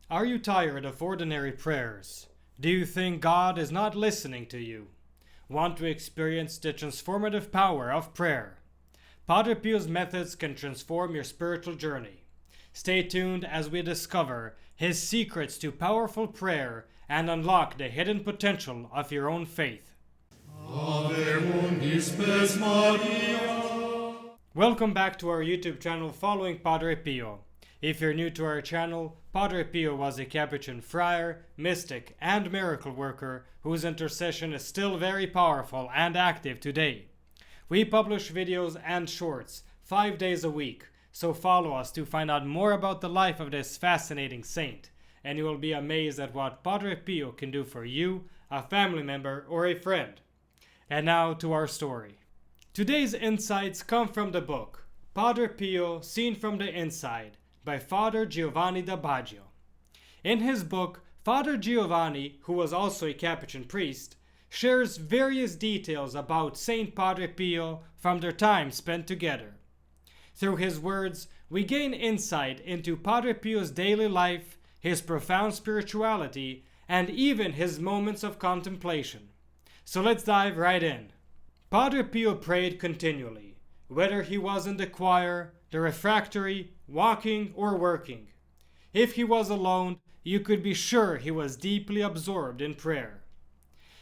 Are you tired of ordinary prayers? Do you think God is not listening to you? Want to experience the transformative power of prayer? Padre Pio's methods can transform your spiritual journey. Stay tuned as we discover his secrets to powerful prayer and unlock the hidden potential of your own faith. Ave mundi spes Maria. Welcome back to our YouTube channel following Padre Pio. If you're new to our channel, Padre Pio was a Capuchin friar, mystic, and miracle worker whose intercession is still very powerful and active today. We publish videos and shorts 5 days a week, so follow us to find out more about the life of this fascinating saint, and you will be amazed at what Padre Pio can do for you, a family member, or a friend. And now to our story. Today's insights come from the book Padre Pio Seen from the Inside by Father Giovanni da Baggio. In his book, Father Giovanni, who was also a Capuchin priest, shares various details about Saint Padre Pio from their time spent together. Through his words, we gain insight into Padre Pio's daily life, his profound spirituality, and even his moments of contemplation. So let's dive right in. Padre Pio prayed continually, whether he was in the choir, the refectory, walking, or working. If he was alone, you could be sure he was deeply absorbed in prayer.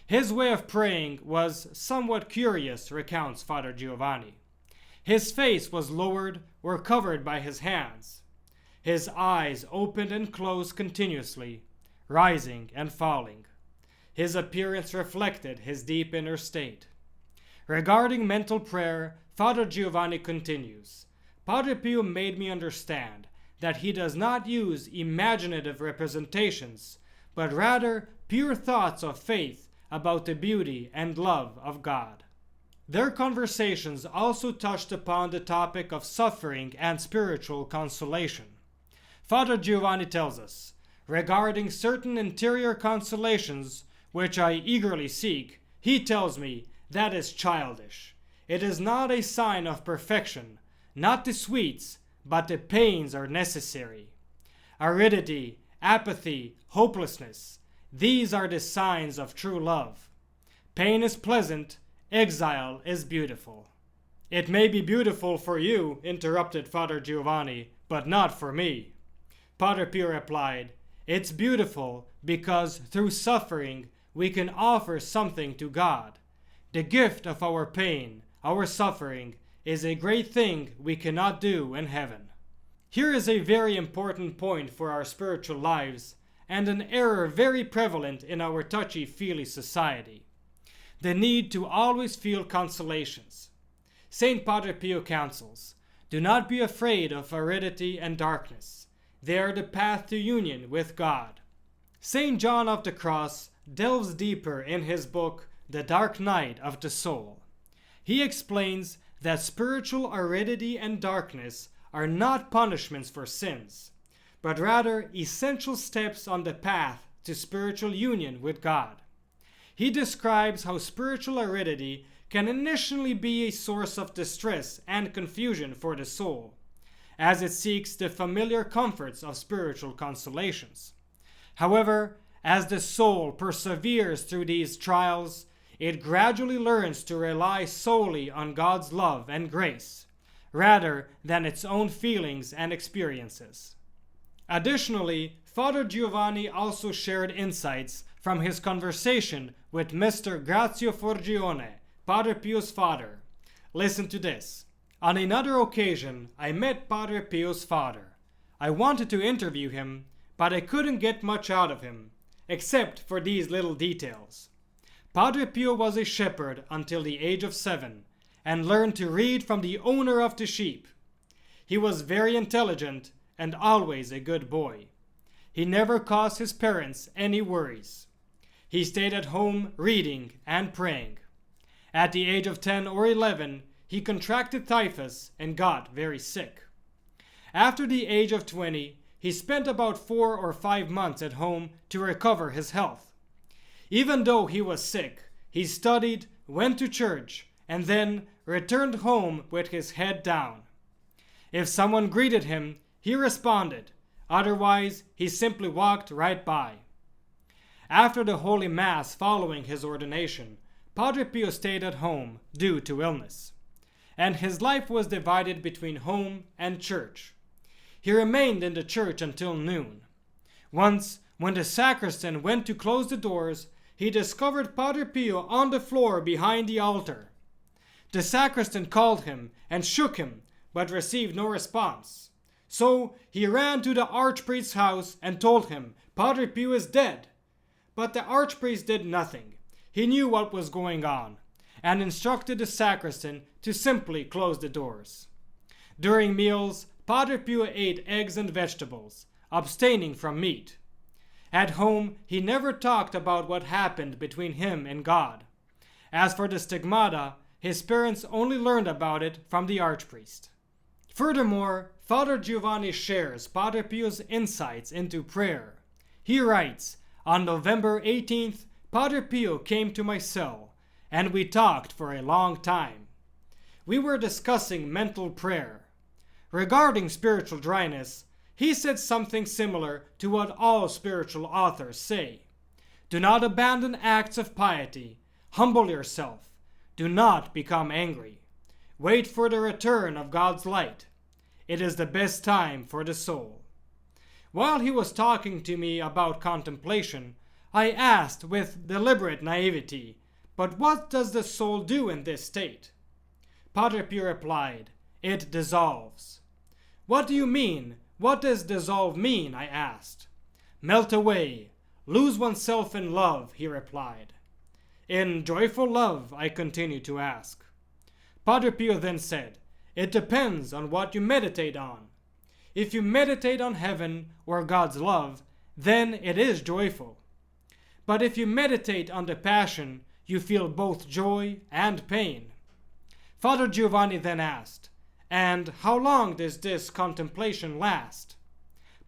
His way of praying was somewhat curious, recounts Father Giovanni. His face was lowered or covered by his hands. His eyes opened and closed continuously, rising and falling. His appearance reflected his deep inner state. Regarding mental prayer, Father Giovanni continues, Padre Pio made me understand that he does not use imaginative representations, but rather pure thoughts of faith about the beauty and love of God. Their conversations also touched upon the topic of suffering and spiritual consolation. Father Giovanni tells us, regarding certain interior consolations, which I eagerly seek, he tells me that is childish. It is not a sign of perfection. Not the sweets, but the pains are necessary. Aridity, apathy, hopelessness, these are the signs of true love. Pain is pleasant, exile is beautiful. It may be beautiful for you, interrupted Father Giovanni, but not for me. Padre Pio replied, it's beautiful because through suffering we can offer something to God. The gift of our pain, our suffering, is a great thing we cannot do in heaven. Here is a very important point for our spiritual lives, and an error very prevalent in our touchy-feely society. The need to always feel consolations. Saint Padre Pio counsels, do not be afraid of aridity and darkness. They are the path to union with God. Saint John of the Cross delves deeper in his book, The Dark Night of the Soul. He explains that spiritual aridity and darkness are not punishments for sins, but rather essential steps on the path to spiritual union with God. He describes how spiritual aridity can initially be a source of distress and confusion for the soul, as it seeks the familiar comforts of spiritual consolations. However, as the soul perseveres through these trials, it gradually learns to rely solely on God's love and grace, rather than its own feelings and experiences. Additionally, Father Giovanni also shared insights from his conversation with Mr. Grazio Forgione, Padre Pio's father. Listen to this. On another occasion, I met Padre Pio's father. I wanted to interview him, but I couldn't get much out of him, except for these little details. Padre Pio was a shepherd until the age of 7 and learned to read from the owner of the sheep. He was very intelligent and always a good boy. He never caused his parents any worries. He stayed at home reading and praying. At the age of 10 or 11, he contracted typhus and got very sick. After the age of 20, he spent about 4 or 5 months at home to recover his health. Even though he was sick, he studied, went to church, and then returned home with his head down. If someone greeted him, he responded, Otherwise, he simply walked right by. After the Holy Mass following his ordination, Padre Pio stayed at home due to illness, and his life was divided between home and church. He remained in the church until noon. Once, when the sacristan went to close the doors, he discovered Padre Pio on the floor behind the altar. The sacristan called him and shook him, but received no response. So he ran to the archpriest's house and told him Padre Pio is dead. But the archpriest did nothing. He knew what was going on, and instructed the sacristan to simply close the doors. During meals, Padre Pio ate eggs and vegetables, abstaining from meat. At home, he never talked about what happened between him and God. As for the stigmata, his parents only learned about it from the archpriest. Furthermore, Father Giovanni shares Padre Pio's insights into prayer. He writes, "On November 18th, Padre Pio came to my cell, and we talked for a long time. We were discussing mental prayer. Regarding spiritual dryness, he said something similar to what all spiritual authors say. Do not abandon acts of piety. Humble yourself. Do not become angry. Wait for the return of God's light. It is the best time for the soul." While he was talking to me about contemplation, I asked with deliberate naivety, "But what does the soul do in this state?" Padre Pio replied, "It dissolves." "What do you mean? What does dissolve mean?" I asked. "Melt away, lose oneself in love," he replied. "In joyful love?" I continued to ask. Padre Pio then said, "It depends on what you meditate on. If you meditate on heaven or God's love, then it is joyful. But if you meditate on the passion, you feel both joy and pain." Father Giovanni then asked, "And how long does this contemplation last?"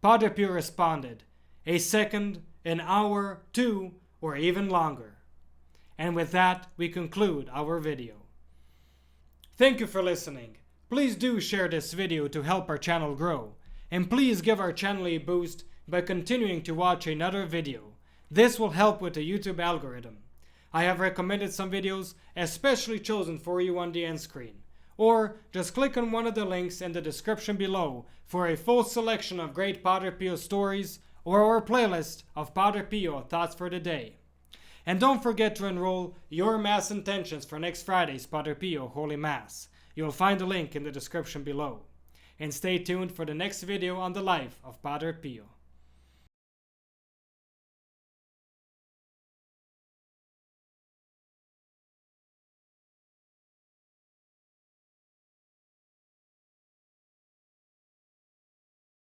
Padre Pio responded, "A second, an hour, 2, or even longer." And with that, we conclude our video. Thank you for listening. Please do share this video to help our channel grow. And please give our channel a boost by continuing to watch another video. This will help with the YouTube algorithm. I have recommended some videos especially chosen for you on the end screen. Or just click on one of the links in the description below for a full selection of great Padre Pio stories or our playlist of Padre Pio Thoughts for the Day. And don't forget to enroll your Mass intentions for next Friday's Padre Pio Holy Mass. You'll find the link in the description below. And stay tuned for the next video on the life of Padre Pio.